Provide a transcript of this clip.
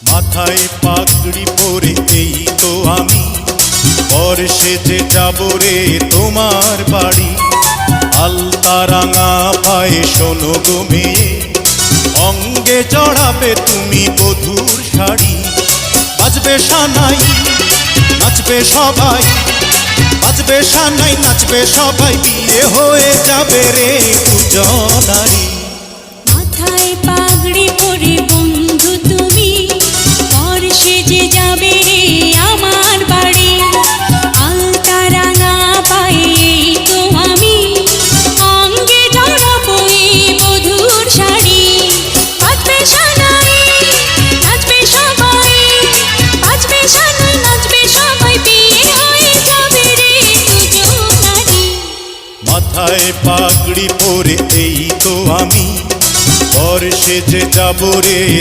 মাথায় পাগড়ি পরে এই তো আমি পর সেজে যাব রে তোমার বাড়ি। আলতা রাঙা পায়ে শোনো গো মেয়ে, অঙ্গে জড়াবে তুমি বধূর শাড়ি। বাজবে সানাই নাচবে সবাই, বাজবে সানাই নাচবে সবাই, বিয়ে হয়ে যাবে রে দুজনারি। মাথায় পাগড়ি পরে বন্ধু তুমি পর সেজে যাবে রে আমার বাড়ি। আলতা রাঙা পায়ে এই তো আমি, অঙ্গে জড়াবো এই বধূর শাড়ি। বাজবে সানাই নাচবে সবাই, বাজবে সানাই নাচবে সবাই, বিয়ে হয়ে যাবে রে দুজনারি। মাথায় পাগড়ি পরে এই তো আমি পর সেজে যাব রে